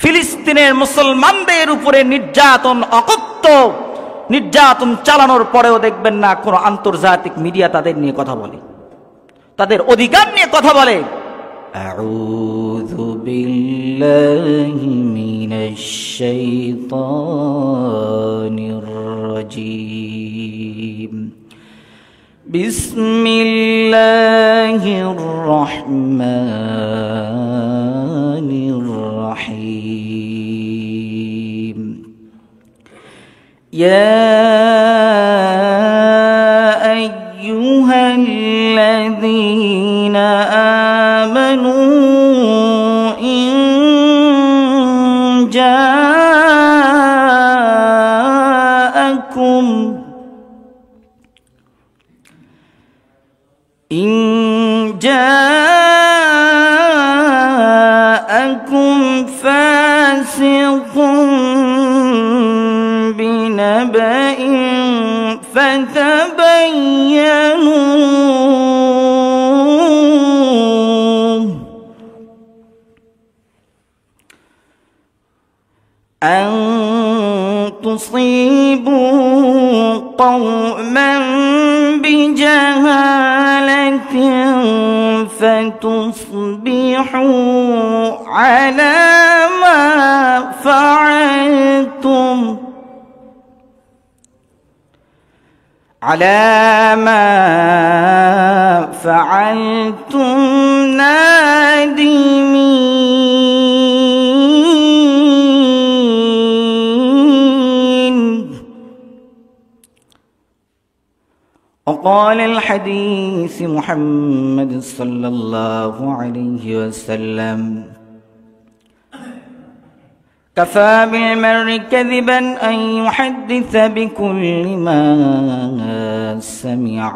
ফিলিস্তিনের মুসলমানদের উপরে নির্যাতন, অকথ্য নির্যাতন চালানোর পরেও দেখবেন না কোনো আন্তর্জাতিক মিডিয়া তাদের নিয়ে কথা বলে, তাদের অধিকার নিয়ে কথা বলে। আউযু বিল্লাহি মিনাশ শাইতানির রাজীম। বিসমিল্লাহির রহমানির রহিম। ইয়া আইয়ুহাল্লাযীনা আমানু ইন জাআকুম ফাসিকুন বিনাবাইন ফাতাবায়ানু আন তুসিবু কওমান বিজাহালাতিন ফাতুসবিহু আলা মা ফাআলতুম নাদিমিন। وقال الحديث محمد صلى الله عليه وسلم كفى بالمرء كذبا أن يحدث بكل ما سمع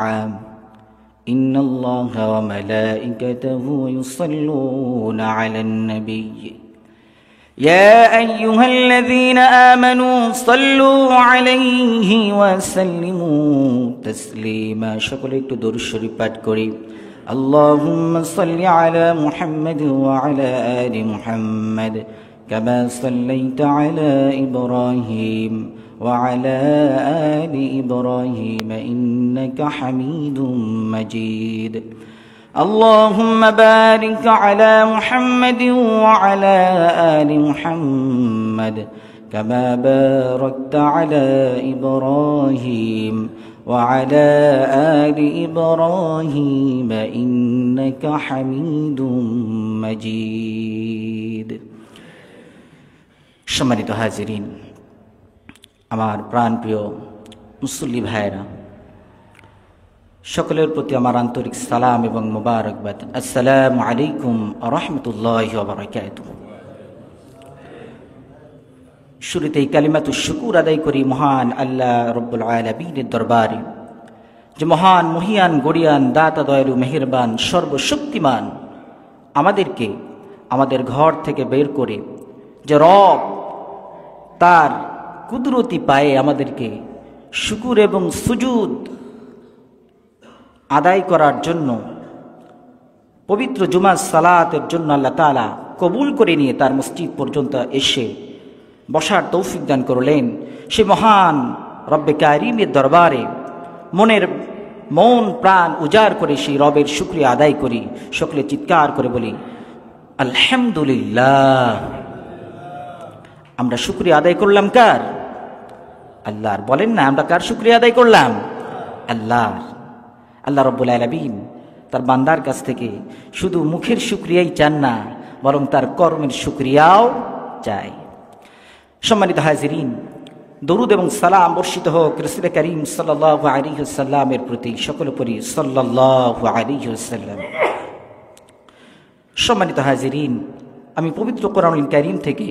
إن الله وملائكته يصلون على النبي يا أيها الذين آمنوا صلوا عليه وسلموا تسليما। সকলে একটু দরুদ শরীফ পাঠ করি। اللهم صل على محمد وعلى آل محمد كما صليت على إبراهيم وعلى آل إبراهيم إنك حميد مجيد। اللهم بارك على محمد وعلى آل محمد كما باركت على إبراهيم وعلى آل إبراهيم إنك حميد مجيد। সম্মানিত হাজিরিন, আমার প্রাণপ্রিয় মুসল্লি ভাইরা, সকলের প্রতি আমার আন্তরিক সালাম এবং মোবারকবাদ। আসসালামু আলাইকুম ওয়া রাহমাতুল্লাহি ওয়া বারাকাতুহু। শুরুতেই কালিমাতুশ শুকুর আদায় করি মহান আল্লাহ রব্বুল আলামিনের দরবারে, যে মহান মহিয়ান গড়িয়ান দাতা দয়ালু মেহেরবান সর্বশক্তিমান আমাদেরকে আমাদের ঘর থেকে বের করে, যে রব তার কুদরতি পায়ে আমাদেরকে শুকুর এবং সুজুদ আদায় করার জন্য, পবিত্র জুমার সালাতের জন্য আল্লাহ তাআলা কবুল করে নিয়ে তার মসজিদ পর্যন্ত এসে বসার তৌফিক দান করলেন। সে মহান রব্বে কারিমের দরবারে মন প্রাণ উজাড় করে সেই রবের শুকরিয়া আদায় করি। সকলে চিৎকার করে বলি আলহামদুলিল্লাহ। আমরা শুকরিয়া আদায় করলাম কার? আল্লাহর। বলেন না, আমরা কার শুকরিয়া আদায় করলাম? আল্লাহর। আল্লাহ রব্বুল আলামিন তার বান্দার কাছ থেকে শুধু মুখের শুকরিয়াই চান না, বরং তার কর্মের শুকরিয়াও চায়। সম্মানিত হাজিরিন, দরুদ এবং সালাম বর্ষিত হোক রাসূল করিম সাল্লাল্লাহু আলাইহি ওয়াসাল্লামের প্রতি। সকল পড়ি সাল্লাল্লাহু আলাইহি ওয়াসাল্লাম। সম্মানিত হাজিরিন, আমি পবিত্র কোরআনুল কারীম থেকে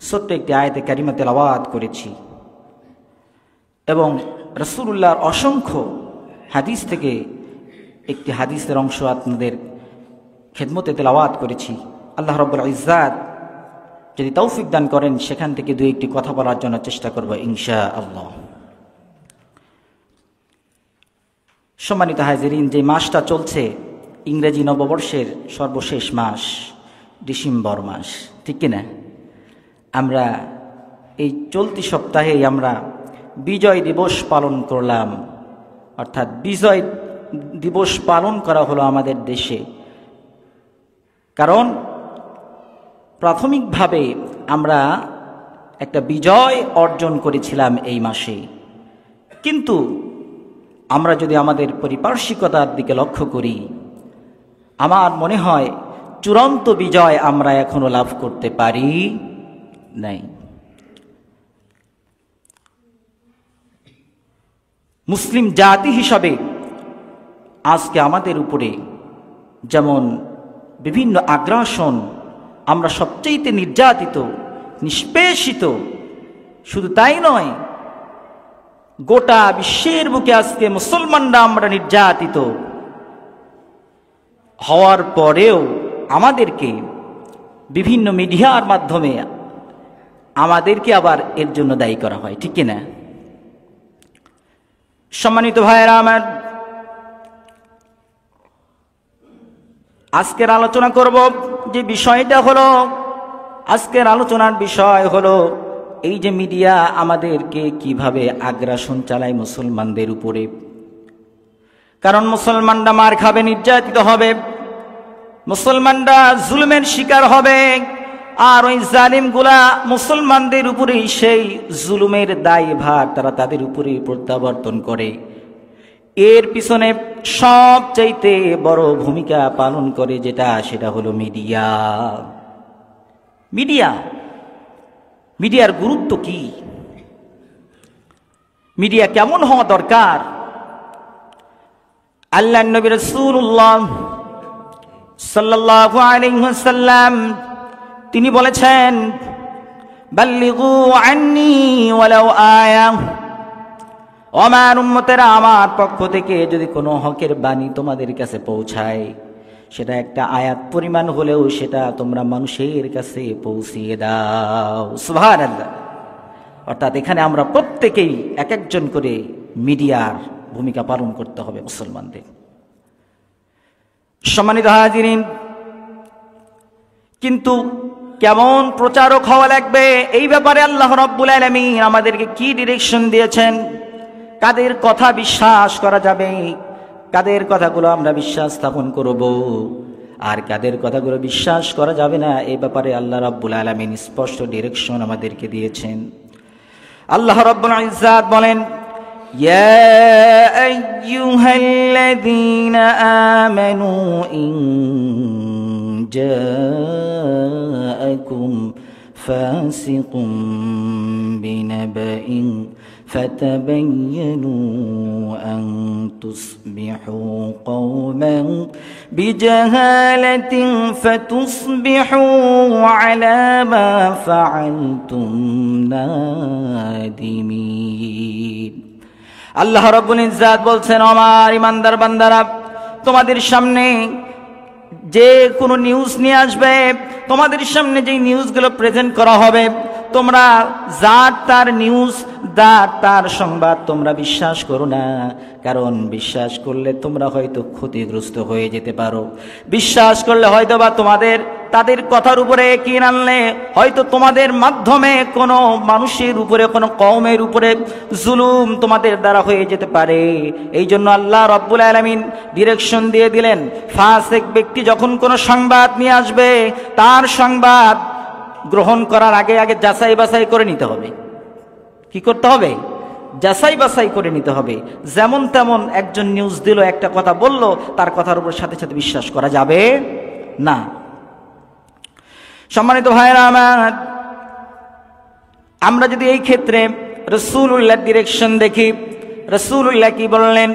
ছোট্ট একটি আয়াতে কারিমা তেলাওয়াত করেছি এবং রাসূলুল্লাহর অসংখ্য হাদিস থেকে একটি হাদিসের অংশ আপনাদের খেদমতে তেলাওয়াত করেছি। আল্লাহ রাব্বুল ইজ্জাত যদি তৌফিক দান করেন, সেখান থেকে দুই একটি কথা বলার জন্য চেষ্টা করব ইনশাআল্লাহ। সম্মানিত হাজিরিন, যে মাসটা চলছে ইংরেজি নববর্ষের সর্বশেষ মাস, ডিসেম্বর মাস, ঠিক কিনা? আমরা এই চলতি সপ্তাহে আমরা বিজয় দিবস পালন করলাম, অর্থাৎ বিজয় দিবস পালন করা হলো আমাদের দেশে। কারণ প্রাথমিকভাবে আমরা একটা বিজয় অর্জন করেছিলাম এই মাসে, কিন্তু আমরা যদি আমাদের পারিপার্শ্বিকতার দিকে লক্ষ্য করি, আমার মনে হয় চূড়ান্ত বিজয় আমরা এখনো লাভ করতে পারি নাই। মুসলিম জাতি হিসাবে আজকে আমাদের উপরে যেমন বিভিন্ন আগ্রাসন, আমরা সবচেয়ে নির্যাতিত, নিষ্পেষিত, শুধু তাই নয়, গোটা বিশ্বের বুকে আজকে মুসলমানরা আমরা নির্যাতিত হওয়ার পরেও আমাদেরকে বিভিন্ন মিডিয়ার মাধ্যমে আমাদেরকে আবার এর জন্য দায়ী করা হয়, ঠিক কিনা? সম্মানিত ভাইয়েরা আমার, আজকের আলোচনা করব যে বিষয়টা হলো, আজকের আলোচনার বিষয় হলো এই যে মিডিয়া আমাদেরকে কিভাবে আগ্রাসন চালায় মুসলমানদের উপরে। কারণ মুসলমানরা মার খাবে, নির্যাতিত হবে, মুসলমানরা জুলুমের শিকার হবে, আর ওই জালিমগুলা মুসলমানদের উপরে সেই জুলুমের দায়ভার তারা তাদের উপরে প্রত্যাবর্তন করে। এর পিছনে সবচাইতে বড় ভূমিকা পালন করে সেটা হলো মিডিয়া। মিডিয়ার গুরুত্ব কি? মিডিয়া কেমন হওয়া দরকার? আল্লাহর নবী রাসূলুল্লাহ সাল্লাল্লাহু আলাইহি ওয়াসাল্লাম তিনি বলেছেন, বাল্লিগু আন্নী ওয়ালাউ আয়া। আমার উম্মতেরা, আমার পক্ষ থেকে যদি কোনো হকের বাণী তোমাদের কাছে পৌঁছায়, সেটা একটা আয়াত পরিমাণ হলেও সেটা তোমরা মানুষের কাছে পৌঁছিয়ে দাও। সুবহানাল্লাহ। অর্থাৎ এখানে আমরা প্রত্যেকেই এক একজন করে মিডিয়ার ভূমিকা পালন করতে হবে মুসলমানদের। সম্মানিত হাজিরিন, কিন্তু কেমন প্রচারক হওয়া লাগবে এই ব্যাপারে আল্লাহ রাব্বুল আলামিন আমাদেরকে কি ডিরেকশন দিয়েছেন? কাদের কথা বিশ্বাস করা যাবে, কাদের কথাগুলো আমরা বিশ্বাস স্থাপন করব, আর কাদের কথাগুলো বিশ্বাস করা যাবে না, এই ব্যাপারে আল্লাহ রাব্বুল আলামিন স্পষ্ট ডিরেকশন আমাদেরকে দিয়েছেন। আল্লাহ রাব্বুল ইজ্জাত বলেন, ইয়া আইয়ুহাল্লাযীনা আমানু ইন জাআকুম ফাসিকুম বিনাবাইন فتبينوا أن تصبحوا قوما بجهالة فتصبحوا على ما فعلتم نادمين। আল্লাহ রাব্বুল ইজ্জাত বলছেন, আমার ইমানদার বান্দারা, তোমাদের সামনে যে কোনো নিউজ নিয়ে আসবে, তোমাদের সামনে যে নিউজগুলো প্রেজেন্ট করা হবে, তোমরা যার তার নিউজ, তার সংবাদ তোমরা বিশ্বাস করো না। কারণ বিশ্বাস করলে তোমরা হয়তো ক্ষতিগ্রস্ত হয়ে যেতে পারো। বিশ্বাস করলে হয়তো বা তাদের কথার উপরে কি আনলে হয়তো তোমাদের মাধ্যমে কোনো মানুষের উপরে, কোনো কওমের উপরে জুলুম তোমাদের দ্বারা হয়ে যেতে পারে। এই জন্য আল্লাহ রাব্বুল আলামিন ডিরেকশন দিয়ে দিলেন, ফাসিক ব্যক্তি যখন কোনো সংবাদ নিয়ে আসবে, তার সংবাদ গ্রহণ করার আগে যাচাই বাছাই করে নিতে হবে। কি করতে হবে? যাচাই বাছাই করে নিতে হবে। যেমন তেমন একজন নিউজ দিল, একটা কথা বলল, তার কথার উপর সাথে সাথে বিশ্বাস করা যাবে না। সম্মানিত ভাইরা আমার, আমরা যদি এই ক্ষেত্রে রাসূলুল্লাহর ডিরেকশন দেখি, রাসূলুল্লাহ কি বললেন?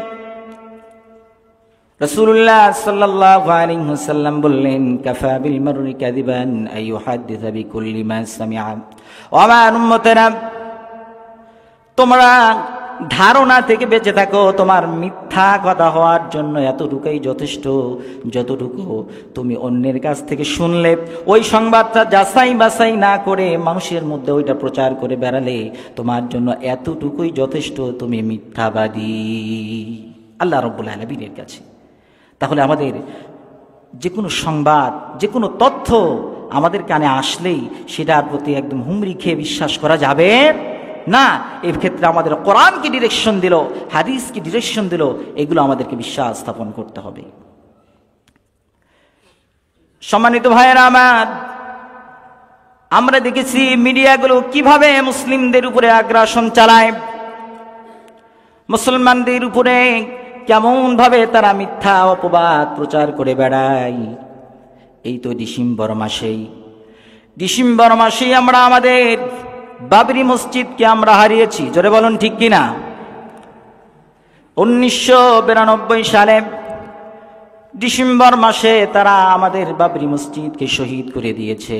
রাসূলুল্লাহ সাল্লাল্লাহু আলাইহি ওয়াসাল্লাম বললেন, কাফা বিল মাররি কাযিবান আইয়ুহাদ্দিসা বিকুল্লি মা সামিআ। ও আমার উম্মতেরা, তোমরা ধারণা থেকে বেঁচে থাকো। তোমার মিথ্যা কথা হওয়ার জন্য এতটুকুই যথেষ্ট, যতটুকু তুমি অন্যের কাছ থেকে শুনলে, ওই সংবাদটা যাচাই বাছাই না করে মানুষের মধ্যে ওইটা প্রচার করে বেড়ালে, তোমার জন্য এতটুকুই যথেষ্ট, তুমি মিথ্যাবাদী আল্লাহ রাব্বুল আলামিনের কাছে। তাহলে আমাদের যে কোনো সংবাদ, যে কোনো তথ্য আমাদের কানে আসলেই সেটার প্রতি একদম হুমড়ি খেয়ে বিশ্বাস করা যাবে না। এর ক্ষেত্রে আমাদের কোরআন কি ডিরেকশন দিল, হাদিস কি ডিরেকশন দিল, এগুলো আমাদেরকে বিশ্বাস স্থাপন করতে হবে। সম্মানিত ভাইয়েরা আমার, আমরা দেখেছি মিডিয়াগুলো কিভাবে মুসলিমদের উপরে আগ্রাসন চালায়, মুসলমানদের উপরে কেমন ভাবে তারা মিথ্যা অপবাদ প্রচার করে বেড়ায়। এই তো ডিসেম্বর মাসেই আমরা আমাদের বাবরি মসজিদকে আমরা হারিয়েছি। জোরে বলুন ঠিক কিনা? 1992 সালে ডিসেম্বর মাসে তারা আমাদের বাবরি মসজিদকে শহীদ করে দিয়েছে।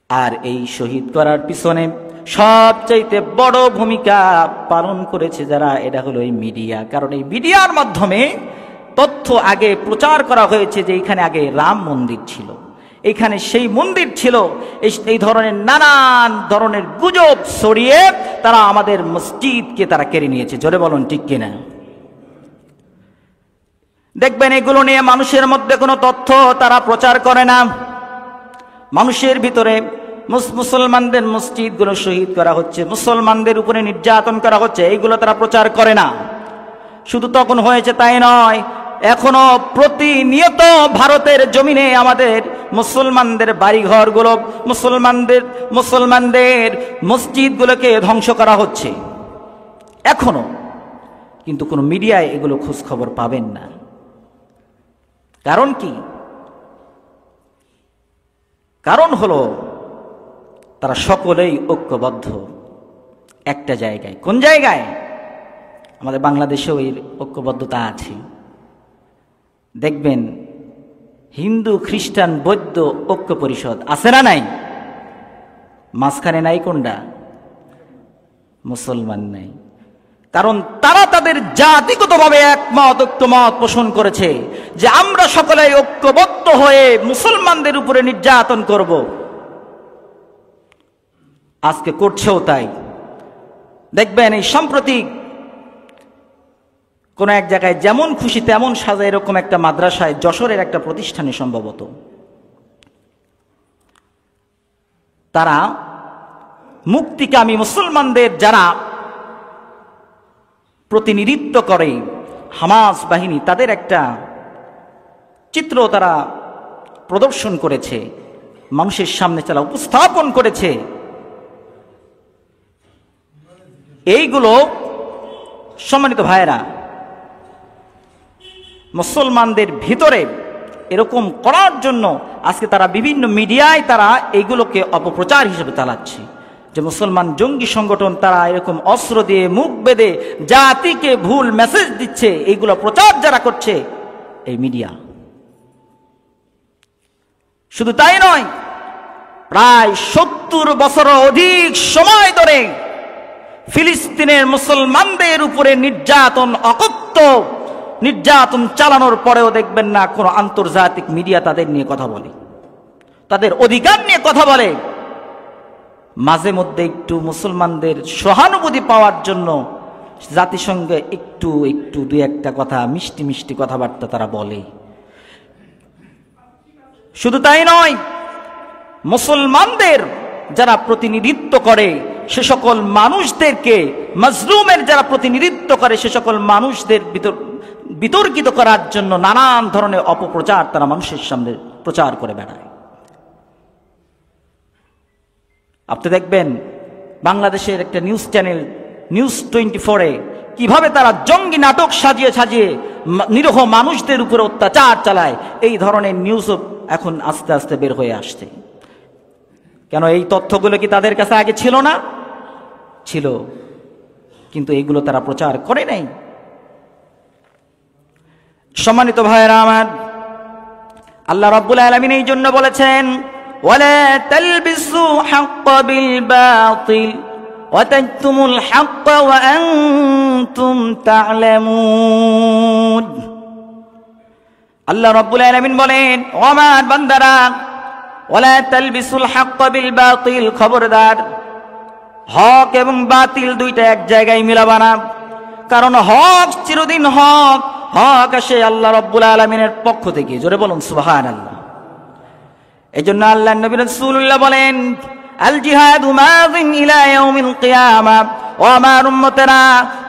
আর এই শহীদ করার পিছনে সবচাইতে বড় ভূমিকা পালন করেছে যারা, এটা হলো এই মিডিয়া। কারণ এই মিডিয়ার মাধ্যমে তথ্য আগে প্রচার করা হয়েছে যে এখানে আগে রাম মন্দির ছিল, এখানে সেই মন্দির ছিল, এই ধরনের নানান ধরনের গুজব ছড়িয়ে তারা আমাদের মসজিদকে তারা কেড়ে নিয়েছে। জোরে বলুন ঠিক কিনা? দেখবেন এগুলো নিয়ে মানুষের মধ্যে কোনো তথ্য তারা প্রচার করে না। মানুষের ভিতরে মুসলমানদের মসজিদগুলো শহীদ করা হচ্ছে, মুসলমানদের উপরে নির্যাতন করা হচ্ছে, এইগুলো তারা প্রচার করে না। শুধু তখন হয়েছে তাই নয়, এখনো প্রতিনিয়ত ভারতের জমিনে আমাদের মুসলমানদের বাড়িঘরগুলো, মুসলমানদের মসজিদগুলোকে ধ্বংস করা হচ্ছে এখনো। কিন্তু কোনো মিডিয়ায় এগুলো খোঁজ খবর পাবেন না। কারণ কি? কারণ হলো তারা সকলেই ঐক্যবদ্ধ একটা জায়গায়। কোন জায়গায়? আমাদের বাংলাদেশেও এই ঐক্যবদ্ধতা আছে। দেখবেন হিন্দু, খ্রিস্টান, বৌদ্ধ ঐক্য পরিষদ আছে না নাই? মাঝখানে নাই কোনটা? মুসলমান নাই। কারণ তারা তাদের জাতিগতভাবে ঐক্যমত পোষণ করেছে যে আমরা সকলে ঐক্যবদ্ধ হয়ে মুসলমানদের উপরে নির্যাতন করব। আজকে করছেও তাই। দেখবেন এই সম্প্রতি কোন এক জায়গায় যেমন খুশি তেমন সাজা, এরকম একটা মাদ্রাসায়, যশোরের একটা প্রতিষ্ঠানে সম্ভবত, তারা মুক্তিকামী মুসলমানদের যারা প্রতিনিধিত্ব করে হামাস বাহিনী, তাদের একটা চিত্র তারা প্রদর্শন করেছে, মানুষের সামনে তারা উপস্থাপন করেছে। এইগুলো সম্মানিত ভাইয়েরা, মুসলমানদের ভিতরে এরকম করার জন্য আজকে তারা বিভিন্ন মিডিয়ায় তারা এইগুলোকে অপপ্রচার হিসেবে চালাচ্ছে যে মুসলমান জঙ্গি সংগঠন, তারা এরকম অস্ত্র দিয়ে মুখ বেঁধে জাতিকে ভুল মেসেজ দিচ্ছে। এইগুলো প্রচার যারা করছে এই মিডিয়া। শুধু তাই নয়, প্রায় 70 বছর অধিক সময় ধরে ফিলিস্তিনের মুসলমানদের উপরে নির্যাতন, অকথ্য নির্যাতন চালানোর পরেও দেখবেন না কোনো আন্তর্জাতিক মিডিয়া তাদের নিয়ে কথা বলে, তাদের অধিকার নিয়ে কথা বলে। মাঝে মধ্যে একটু মুসলমানদের সহানুভূতি পাওয়ার জন্য জাতিসংঘে একটু দুই একটা কথা, মিষ্টি মিষ্টি কথাবার্তা তারা বলে। শুধু তাই নয়, মুসলমানদের যারা প্রতিনিধিত্ব করে সে সকল মানুষদেরকে, মাজলুমের যারা প্রতিনিধিত্ব করে সে সকল মানুষদের বিতর্কিত করার জন্য নানান ধরনের অপপ্রচার তারা মানুষের সামনে প্রচার করে বেড়ায়। আপনি দেখবেন বাংলাদেশের একটা নিউজ চ্যানেল নিউজ 24-এ কিভাবে তারা জঙ্গি নাটক সাজিয়ে সাজিয়ে নিরীহ মানুষদের উপরে অত্যাচার চালায়। এই ধরনের নিউজও এখন আস্তে আস্তে বের হয়ে আসছে। কেন? এই তথ্যগুলো কি তাদের কাছে আগে ছিল না? ছিল, কিন্তু এইগুলো তারা প্রচার করে নাই। সম্মানিত ভাইয়েরা আমার, আল্লাহ রাব্বুল আলামিন এই জন্য বলেছেন, ওয়ালা তালবিসু হাক্কা বিল বাতিল ওয়া তাকতুমুল হাক্কা ওয়া আনতুম তা'লামুন। আল্লাহ রাব্বুল আলামিন বলেন, ও আমার বান্দারা, ওয়ালা তালবিসুল হাক্কা বিল বাতিল, খবরদার হক এবং বাতিল দুইটা এক জায়গায় মিলাবা না। কারণ হক চিরদিন হক, হক আসে আল্লাহ রাব্বুল আলামিনের পক্ষ থেকে। জোরে বলুন সুবহানাল্লাহ। এজন্য আল্লাহর নবী রাসূলুল্লাহ বলেন, আল জিহাদু মাযিন ইলা ইয়াউমিল কিয়ামা। ও আমার উম্মতেরা,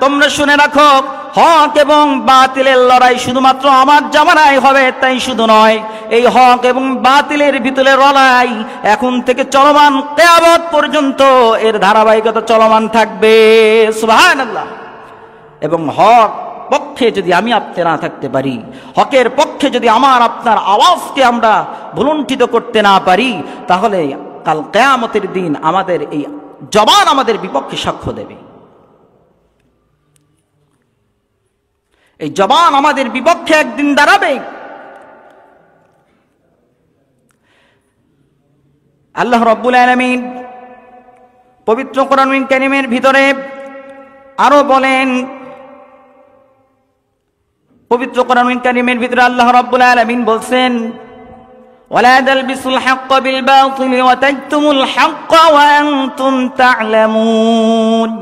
তোমরা শুনে রাখো, হক এবং বাতিলের লড়াই শুধুমাত্র আমার জামানায় হবে তাই শুধু নয়, এই হক এবং বাতিলের ভিতরে লড়াই এখন থেকে চলমান কিয়ামত পর্যন্ত এর ধারাবাহিকতা চলমান থাকবে। সুবহানাল্লাহ। এবং হক পক্ষে যদি আমি আপনি না থাকতে পারি, হকের পক্ষে যদি আমার আপনার আওয়াজকে আমরা ভুলুণ্ঠিত করতে না পারি, তাহলে কাল কিয়ামতের দিন আমাদের এই জবান আমাদের বিপক্ষে সাক্ষ্য দেবে। এই জবান আমাদের বিপক্ষে একদিন দাঁড়াবে। আল্লাহ রাব্বুল আলামিন পবিত্র কোরআনুল কারীমের ভিতরে আরো বলেন, পবিত্র কোরআনুল কারীমের ভিতরে আল্লাহ রাব্বুল আলামিন বলছেন, ওয়ালা তালবিসুল হাক্কা বিল বাতিলি ওয়া তাকতুমুল হাক্কা ওয়া আনতুম তা'লামুন।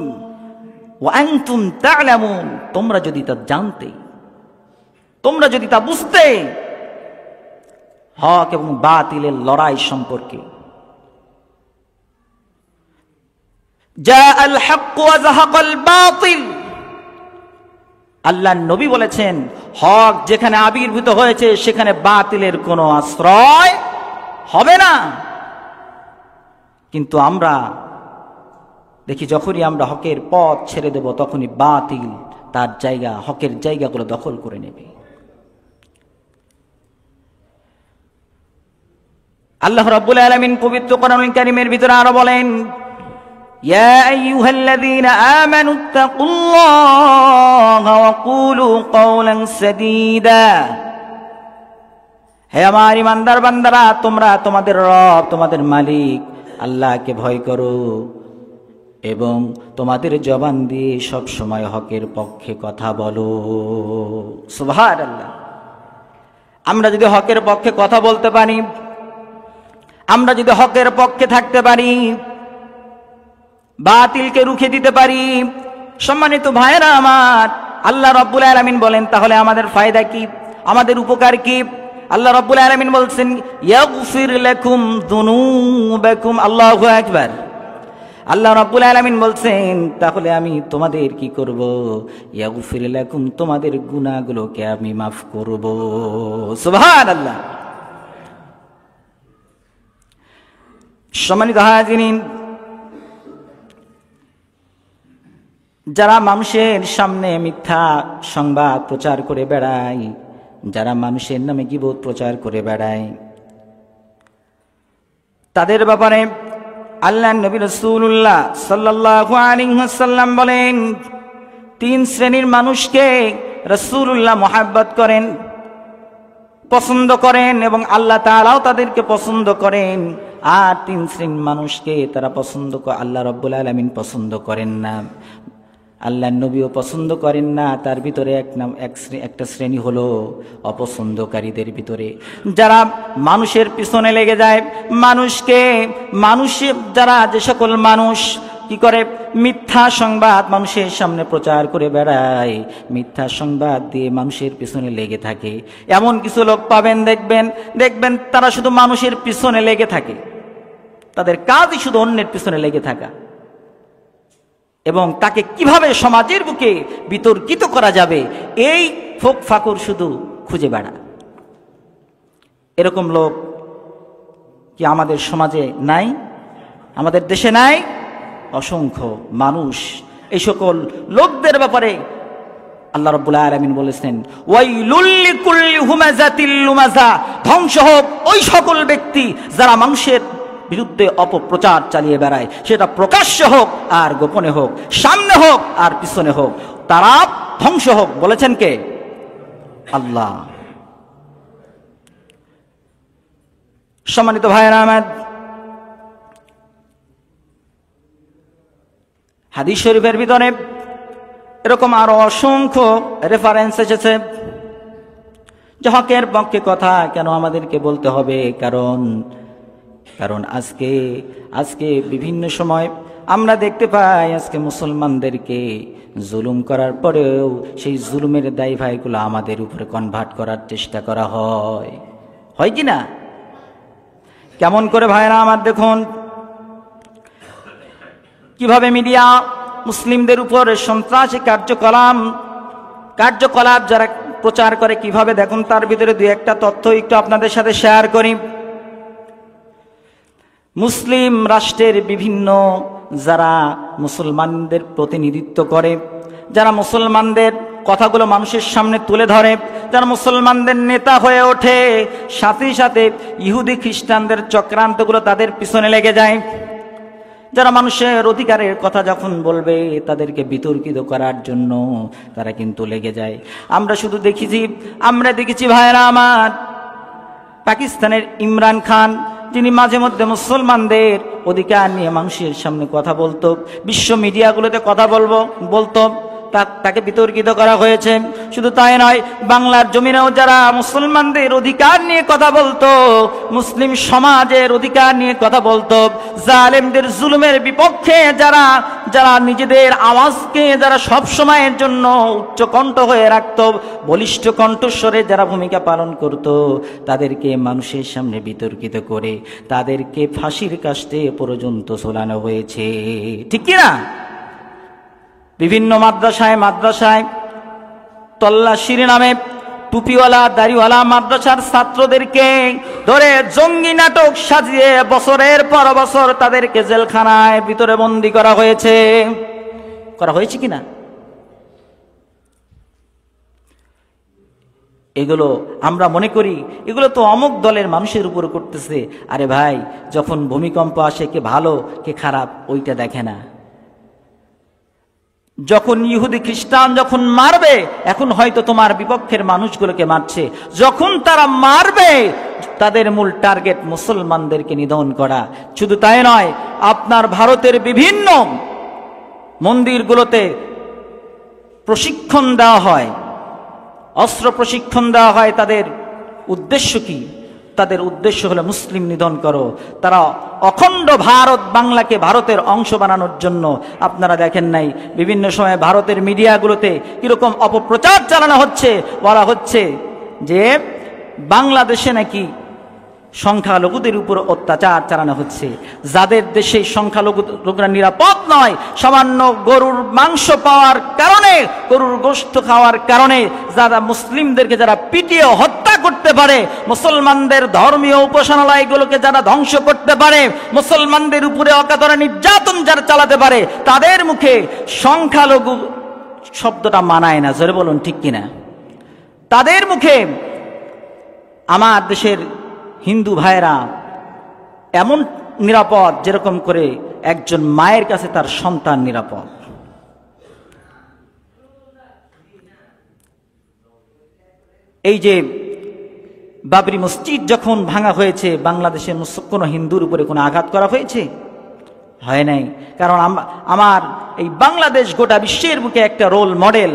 ওয়া আনতুম তা'লামুন, তোমরা যদি তা জানতে, তোমরা যদি তা বুঝতে, হক এবং বাতিলের লড়াই সম্পর্কে। জাআল হাক্কু ওয়া যাহাকাল বাতিল। আল্লাহর নবী বলেছেন, হক যেখানে আবির্ভূত হয়েছে সেখানে বাতিলের কোনো আশ্রয় হবে না। কিন্তু আমরা দেখি, যখনই আমরা হকের পথ ছেড়ে দেব, তখনই বাতিল তার জায়গা, হকের জায়গাগুলো দখল করে নেবে। আল্লাহ রাব্বুল আলামিন পবিত্র কোরআনুল কারীমের ভিতরে আরো বলেন, ইয়া আইয়ুহাল্লাযীনা আমানু তাকুল্লাহা ওয়া কুলু কাওলান সাদীদা। হে আমার ঈমানদার বান্দারা, তোমরা তোমাদের রব, তোমাদের মালিক আল্লাহকে ভয় করো এবং তোমাদের জবান দিয়ে সব সময় হকের পক্ষে কথা বলো। সুবহানাল্লাহ। আমরা যদি হকের পক্ষে কথা বলতে পারি, আমরা যদি হকের পক্ষে থাকতে পারি, বাতিলকে রুখে দিতে পারি, সম্মানিত ভাইরা আমার, আল্লাহ রাব্বুল আলামিন বলেন, তাহলে আমাদের ফায়দা কি, আমাদের উপকার কি? আল্লাহ রাব্বুল আলামিন বলছেন, ইয়াগফির লাকুম যুনুবাকুম। আল্লাহু আকবার। আল্লাহ রাব্বুল আলামিন বলছেন, তাহলে আমি তোমাদের কি করব? ইয়াগফির লাকুম, তোমাদের গুনাহগুলোকে আমি মাফ করব। সুবহানাল্লাহ। সম্মানিত হাজিরিন, যারা মানুষের সামনে মিথ্যা সংবাদ প্রচার করে বেড়ায়, যারা মানুষের নামে গীবত প্রচার করে বেড়ায়, তাদের ব্যাপারে আল্লাহর নবী রাসূলুল্লাহ সাল্লাল্লাহু আলাইহি ওয়াসাল্লাম বলেন, তিন শ্রেণীর মানুষকে রাসূলুল্লাহ মহব্বত করেন, পছন্দ করেন এবং আল্লাহ তাআলাও তাদেরকে পছন্দ করেন। আর তিন শ্রেণীর মানুষকে তারা পছন্দ করে, আল্লাহ রাব্বুল আলামিন পছন্দ করেন না, আল্লাহর নবীও পছন্দ করেন না। তার ভিতরে একটা শ্রেণী হলো অপছন্দকারীদের ভিতরে, যারা মানুষের পিছনে লেগে যায়, যারা যে সকল মানুষ কি করে, মিথ্যা সংবাদ মানুষের সামনে প্রচার করে বেড়ায়, মিথ্যা সংবাদ দিয়ে মানুষের পিছনে লেগে থাকে। এমন কিছু লোক পাবেন, দেখবেন তারা শুধু মানুষের পিছনে লেগে থাকে, তাদের কাজই শুধু অন্যের পিছনে লেগে থাকা এবং তাকে কিভাবে সমাজের বুকে বিতর্কিত করা যাবে এই ফোক ফাকুর শুধু খুঁজে বেড়া। এরকম লোক কি আমাদের সমাজে নাই? আমাদের দেশে নাই? অসংখ্য মানুষ। এই সকল লোকদের ব্যাপারে আল্লাহ রাব্বুল আলামিন বলেছেন, ওয়াইলুল লিকুল্লি হুমাযাতিল লুমাযা। ধ্বংস হোক ওই সকল ব্যক্তি যারা মানুষের বিরুদ্ধে অপপ্রচার চালিয়ে বেড়ায়, সেটা প্রকাশ্যে হোক আর গোপনে হোক, সামনে হোক আর পিছনে হোক, তারা ধ্বংস হোক। বলেছেন কে? আল্লাহ। সম্মানিত ভাইয়েরা আমার, হাদিস শরীফের ভিতরে এরকম আরো অসংখ্য রেফারেন্স এসেছে যে হকের পক্ষে কথা কেন আমাদেরকে বলতে হবে। কারণ আজকে বিভিন্ন সময় আমরা দেখতে পাই, আজকে মুসলমানদেরকে জুলুম করার পরেও সেই জুলুমের দায় ভাইগুলো আমাদের উপরে কনভার্ট করার চেষ্টা করা হয় কি না? কেমন করে ভাইরা আমার দেখুন কিভাবে মিডিয়া মুসলিমদের উপর সন্ত্রাসী কার্যকলাপ যারা প্রচার করে কিভাবে দেখুন। তার ভিতরে দুই একটা তথ্য একটু আপনাদের সাথে শেয়ার করি। মুসলিম রাষ্ট্রের বিভিন্ন যারা মুসলমানদের প্রতিনিধিত্ব করে, যারা মুসলমানদের কথাগুলো মানুষের সামনে তুলে ধরে, যারা মুসলমানদের নেতা হয়ে ওঠে, সাথে সাথে ইহুদি খ্রিস্টানদের চক্রান্তগুলো তাদের পিছনে লেগে যায়। যারা মানুষের অধিকারের কথা যখন বলবে তাদেরকে বিতর্কিত করার জন্য তারা কিন্তু লেগে যায়। আমরা দেখেছি ভাইরা আমার, পাকিস্তানের ইমরান খান, যিনি মাঝে মধ্যে মুসলমানদের অধিকার নিয়ে মানুষের সামনে কথা বলতো, বিশ্ব মিডিয়াগুলোতে কথা বলতো, তাকে বিতর্কিত করা হয়েছে। শুধু তাই নয়, বাংলার জমিনেও যারা মুসলমানদের অধিকার নিয়ে কথা বলতো, মুসলিম সমাজের অধিকার নিয়ে কথা বলতো, জালেমদের জুলুমের বিপক্ষে যারা নিজেদের আওয়াজকে যারা সব সময়ের জন্য উচ্চ কণ্ঠ হয়ে রাখত, বলিষ্ঠ কণ্ঠস্বরে যারা ভূমিকা পালন করত, তাদেরকে মানুষের সামনে বিতর্কিত করে তাদেরকে ফাঁসির কাস্টে পর্যন্ত ঝোলানো হয়েছে। ঠিক কিনা? বিভিন্ন মাদ্রাসায় তল্লাশির নামে টুপিওয়ালা দাড়িওয়ালা মাদ্রাসার ছাত্রদেরকে ধরে জঙ্গি নাটক সাজিয়ে বছরের পর বছর তাদেরকে জেলখানায় ভিতরে বন্দী করা হয়েছে কিনা? এগুলো আমরা মনে করি এগুলো তো অমুক দলের মানুষের উপর করতেছে। আরে ভাই, যখন ভূমিকম্প আসে কে ভালো কে খারাপ ওইটা দেখে না। যখন ইহুদি খ্রিস্টান যখন মারবে, এখন হয়তো তোমার বিপক্ষের মানুষগুলোকে মারছে, যখন তারা মারবে তাদের মূল টার্গেট মুসলমানদেরকে নিধন করা। শুধু তাই নয়, আপনার ভারতের বিভিন্ন মন্দিরগুলোতে প্রশিক্ষণ দেওয়া হয়, অস্ত্র প্রশিক্ষণ দেওয়া হয়। তাদের উদ্দেশ্য কি? তাদের উদ্দেশ্য হলো মুসলিম নিধন করো। তারা অখণ্ড বাংলাকে ভারতের অংশ বানানোর জন্য, আপনারা দেখেন নাই বিভিন্ন সময় ভারতের মিডিয়াগুলোতে কিরকম অপপ্রচার চালানো হচ্ছে, বলা হচ্ছে যে বাংলাদেশে নাকি সংখ্যালঘুদের উপর অত্যাচার চালানো হচ্ছে। যাদের দেশে সংখ্যালঘুরা নিরাপদ নয়, সামান্য গরুর মাংস পাওয়ার কারণে, গরুর গোশত খাওয়ার কারণে যারা মুসলিমদেরকে যারা পিটিয়ে হত্যা করতে পারে, মুসলমানদের ধর্মীয় উপাসনালয়গুলোকে যারা ধ্বংস করতে পারে, মুসলমানদের উপরে অকাতরে নির্যাতন যারা চালাতে পারে, তাদের মুখে সংখ্যালঘু শব্দটা মানায় না। জোরে বলুন ঠিক কিনা? তাদের মুখে আমার দেশের হিন্দু ভাইরা এমন নিরাপদ যেরকম করে একজন মায়ের কাছে তার সন্তান নিরাপদ। এই যে বাবরি মসজিদ যখন ভাঙা হয়েছে, বাংলাদেশের কোনো হিন্দুর উপরে কোনো আঘাত করা হয়েছে? হয় নাই। কারণ আমার এই বাংলাদেশ গোটা বিশ্বের বুকে একটা রোল মডেল,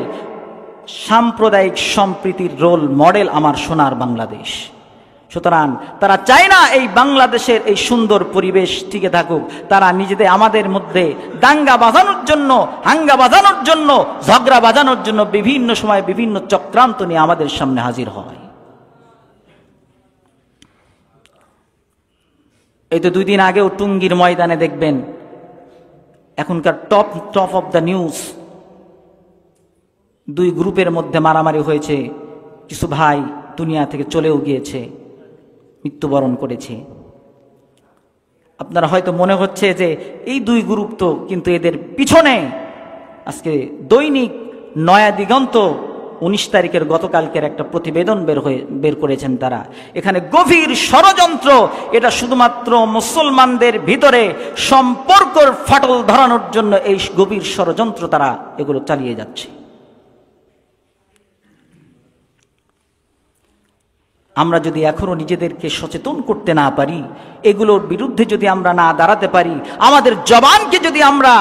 সাম্প্রদায়িক সম্প্রীতির রোল মডেল আমার সোনার বাংলাদেশ। সুতরাং তারা চায় না এই বাংলাদেশের এই সুন্দর পরিবেশ টিকে থাকুক। তারা নিজেদের আমাদের মধ্যে দাঙ্গা বাঁধানোর জন্য, হাঙ্গা বাঁধানোর জন্য, ঝগড়া বাঁধানোর জন্য বিভিন্ন সময় বিভিন্ন চক্রান্ত নিয়ে আমাদের সামনে হাজির হয়। এই তো 2 দিন আগেও টুঙ্গির ময়দানে দেখবেন, এখনকার টপ অফ দ্য নিউজ, 2 গ্রুপের মধ্যে মারামারি হয়েছে। কিছু ভাই দুনিয়া থেকে চলেও গিয়েছে, মৃত্যুবরণ করেছে। আপনারা হয়তো মনে হচ্ছে যে এই 2 গ্রুপ তো, কিন্তু এদের পিছনে আজকে দৈনিক নয়া দিগন্ত 19 তারিখের গতকালকের একটা প্রতিবেদন বের করেছেন তারা। এখানে গভীর ষড়যন্ত্র। এটা শুধুমাত্র মুসলমানদের ভিতরে সম্পর্কর ফাটল ধরানোর জন্য এই গভীর ষড়যন্ত্র তারা এগুলো চালিয়ে যাচ্ছে। আমরা যদি এখনো নিজেদেরকে সচেতন করতে না পারি, এগুলোর বিরুদ্ধে যদি আমরা না দাঁড়াতে পারি, আমাদের জবানকে যদি আমরা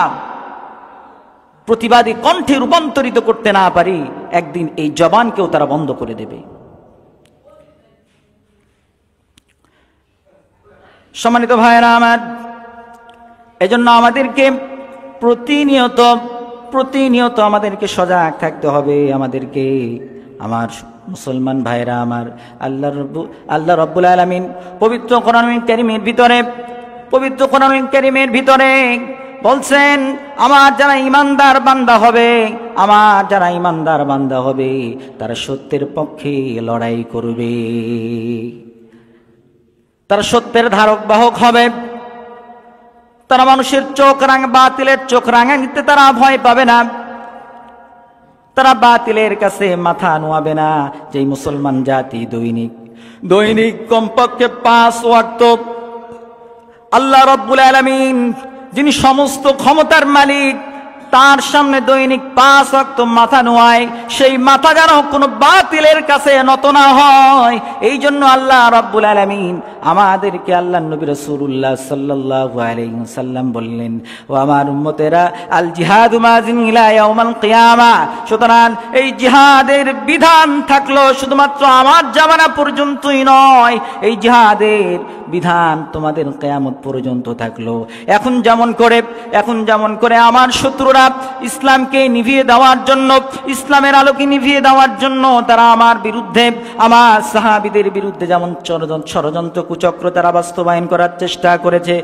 প্রতিবাদী কণ্ঠে রূপান্তরিত করতে না পারি, একদিন এই জবানকেও তারা বন্ধ করে দেবে। সম্মানিত ভাইরা আমার, এজন্য আমাদেরকে প্রতিনিয়ত আমাদেরকে সজাগ থাকতে হবে। আমাদেরকে আমার মুসলমান ভাইরা আমার, আল্লাহ রব্বুল আলামিন পবিত্র কোরআনুল কারীমের ভিতরে বলছেন, আমার যারা ঈমানদার বান্দা হবে তারা সত্যের পক্ষে লড়াই করবে, তারা সত্যের ধারক বাহক হবে, তারা মানুষের বাতিলের চোখ রাঙানিতে তারা ভয় পাবে না, তারা বাতিলের কাছে মাথা নোয়াবে না। যেই মুসলমান জাতি দৈনিক কমপক্ষে 5 ওয়াক্ত আল্লাহ রব্বুল আলামিন যিনি সমস্ত ক্ষমতার মালিক, তার সামনে দৈনিক 5 ওয়াক্ত মাথা নোয়ায়, সেই মাথা যেন কোনো বাতিলের কাছে নত না হয়। এই জন্য আল্লাহ রাব্বুল আলামিন আমাদেরকে আল্লাহর নবী রাসূলুল্লাহ সাল্লাল্লাহু আলাইহি ওয়াসাল্লাম বললেন, ও আমার উম্মতেরা, আল জিহাদু মাযিন ইলা ইয়াউমিল কিয়ামা। সুতরাং এই জিহাদের বিধান থাকলো শুধুমাত্র আমার জামানা পর্যন্তই নয়, এই জিহাদের বিধান তোমাদের কিয়ামত পর্যন্ত থাকলো। এখন যেমন করে আমার শত্রুরা ইসলামকে নিভিয়ে দেওয়ার জন্য, ইসলামের আলোকে নিভিয়ে দেওয়ার জন্য তারা আমার বিরুদ্ধে, আমার সাহাবীদের বিরুদ্ধে যেমন ষড়যন্ত্র কুচক্র তারা বাস্তবায়ন করার চেষ্টা করেছে,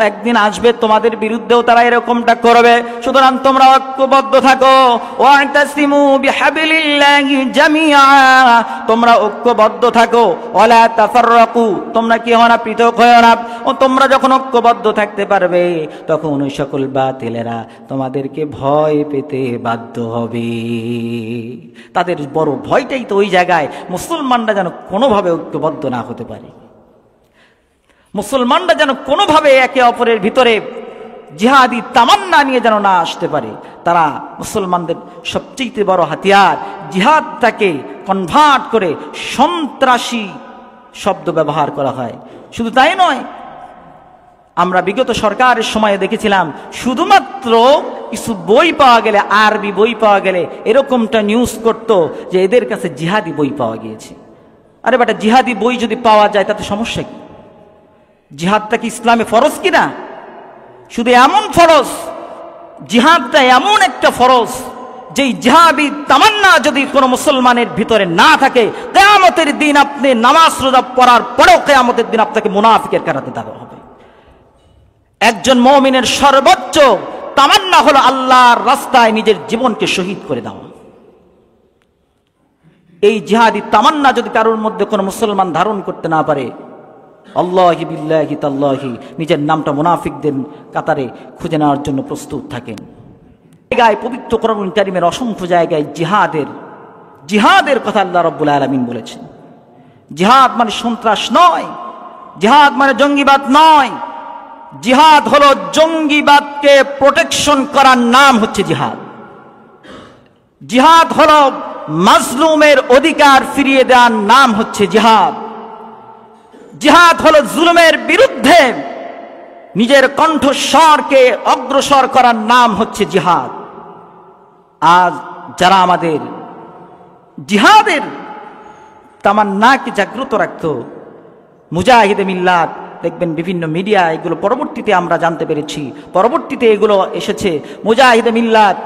একদিন আসবে তোমাদের বিরুদ্ধেও তারা এরকমটা করবে। সুতরাং তোমরা ঐক্যবদ্ধ থাকো, ওয়াতাসিমু বিহাবিলিল্লাহি জামিআ, তোমরা ঐক্যবদ্ধ থাকো, ওয়ালা তাফাররাকু, তোমরা কি হয় না, পৃথক হয় না। ও তোমরা যখন ঐক্যবদ্ধ থাকতে পারবে তখন ওই সকল বাতিলেরা তোমাদেরকে ভয় পেতে বাধ্য হবে। তাদের বড় ভয়টাই তো ওই জায়গায়, মুসলমানরা যেন কোনোভাবে ঐক্যবদ্ধ না হতে পারে, মুসলমানরা যেন কোনোভাবে একে অপরের ভিতরে জিহাদি তামান্না নিয়ে যেন না আসতে পারে। তারা মুসলমানদের সবচেয়ে বড় হাতিয়ার, জিহাদটাকে কনভার্ট করে সন্ত্রাসী শব্দ ব্যবহার করা হয়। শুধু তাই নয়, আমরা বিগত সরকারের সময়ে দেখেছিলাম শুধুমাত্র কিছু বই পাওয়া গেলে, আরবি বই পাওয়া গেলে এরকমটা নিউজ করত যে এদের কাছে জিহাদি বই পাওয়া গিয়েছে। আরে বেটা, জিহাদি বই যদি পাওয়া যায় তাতে সমস্যা কি? জিহাদটা কি ইসলামে ফরজ কিনা? শুধু এমন ফরজ, জিহাদটা এমন একটা ফরজ যেই জিহাদি তামান্না যদি কোনো মুসলমানের ভিতরে না থাকে, কিয়ামতের দিন আপনি নামাজ রোজা পড়ার পরেও কিয়ামতের দিন আপনাকে মুনাফিকের কারাতে দেওয়া হবে। একজন মুমিনের সর্বোচ্চ তামান্না হলো আল্লাহর রাস্তায় নিজের জীবনকে শহীদ করে দেওয়া। এই জিহাদি তামান্না যদি কারোর মধ্যে কোনো মুসলমান ধারণ করতে না পারে, আল্লাহি বিল্লাহি তাল্লাহি নিজের নামটা মুনাফিকদের কাতারে খুঁজে নেওয়ার জন্য প্রস্তুত থাকেন। জায়গায় পবিত্র কোরআনুল কারীমের অসংখ্য জায়গায় জিহাদের কথা আল্লাহ রাব্বুল আলামিন বলেছেন। জিহাদ মানে সন্ত্রাস নয়, জিহাদ মানে জঙ্গিবাদ নয়, জিহাদ হলো জঙ্গিবাদকে প্রোটেকশন করার নাম হচ্ছে জিহাদ। জিহাদ হলো মাজলুমের অধিকার ফিরিয়ে দেওয়ার নাম হচ্ছে জিহাদ। জিহাদ হলো জুলুমের বিরুদ্ধে নিজের কণ্ঠস্বরকে অগ্রসর করার নাম হচ্ছে জিহাদ। আজ যারা আমাদের জিহাদের তামান্নাকে জাগ্রত রাখত, মুজাহিদে মিল্লাত, দেখবেন বিভিন্ন মিডিয়া এগুলো পরবর্তীতে আমরা জানতে পেরেছি, পরবর্তীতে এগুলো এসেছে। মুজাহিদে মিল্লাত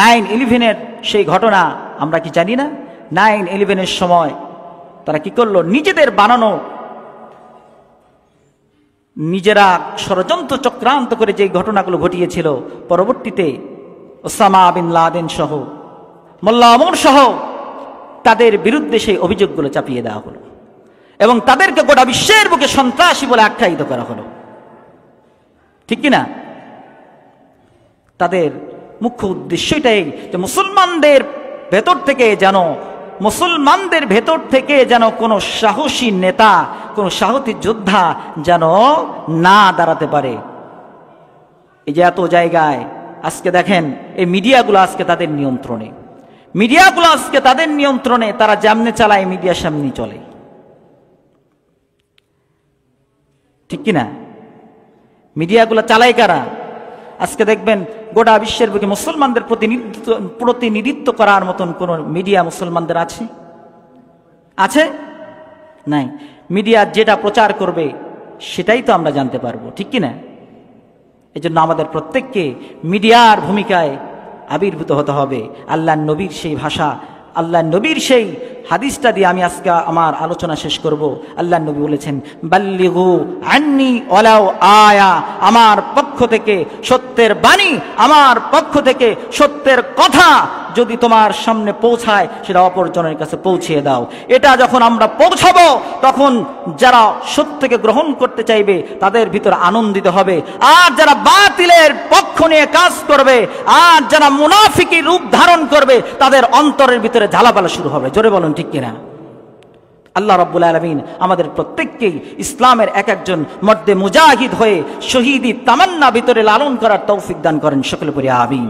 9/11 সেই ঘটনা আমরা কি জানি না? 9/11 সময় তারা কি করলো, নিজেদের বানানো, নিজেরা ষড়যন্ত্র চক্রান্ত করে যে ঘটনাগুলো ঘটিয়েছিল, পরবর্তীতে ওসামা বিন লাদেন সহ, মোল্লা ওমর সহ তাদের বিরুদ্ধে সেই অভিযোগগুলো চাপিয়ে দেওয়া হলো এবং তাদেরকে গোটা বিশ্বের বুকে সন্ত্রাসী বলে আখ্যায়িত করা হলো। ঠিক কিনা? তাদের মুখ্য উদ্দেশ্যটাই যে মুসলমানদের ভেতর থেকে যেন কোনো সাহসী নেতা, কোনো সাহসী যোদ্ধা যেন না দাঁড়াতে পারে। এই যে এত জায়গায় আজকে দেখেন, এই মিডিয়াগুলো আজকে তাদের নিয়ন্ত্রণে, তারা যেমনে চালায় মিডিয়ার সামনে চলে। ঠিক কিনা? মিডিয়াগুলো চালায় কারা? আজকে দেখবেন গোটা বিশ্বের বুকে মুসলমানদের প্রতিনিধিত্ব করার মতন কোন মিডিয়া মুসলমানদের আছে? নাই। মিডিয়া যেটা প্রচার করবে সেটাই তো আমরা জানতে পারবো, ঠিক কিনা? এই জন্য আমাদের প্রত্যেককে মিডিয়ার ভূমিকায় আবির্ভূত হতে হবে। আল্লাহর নবীর সেই ভাষা আল্লাহ নবীর সেই হাদিসটা দিয়ে আমি আজকে আমার আলোচনা শেষ করব। আল্লাহ নবী বলেছেন, বাল্লিগু আন্নি ওয়ালাউ আয়া, আমার পক্ষ থেকে সত্যের বাণী, আমার পক্ষ থেকে সত্যের কথা যদি তোমার সামনে পৌঁছায় সেটা অপরজনের কাছে পৌঁছিয়ে দাও। এটা যখন আমরা পৌঁছাবো তখন যারা সত্যকে গ্রহণ করতে চাইবে তাদের ভিতর আনন্দিত হবে, আর যারা বাতিলের পক্ষ নিয়ে কাজ করবে, আর যারা মুনাফিকি রূপ ধারণ করবে তাদের অন্তরের ভিতরে ঝালাপালা শুরু হবে। জোরে বলুন ঠিক কিনা? আল্লাহ রাব্বুল আলামিন আমাদের প্রত্যেককেই ইসলামের এক একজন মর্দে মুজাহিদ হয়ে শহীদি তামান্না ভিতরে লালন করার তৌফিক দান করেন। সকলে পড়ি আমিন।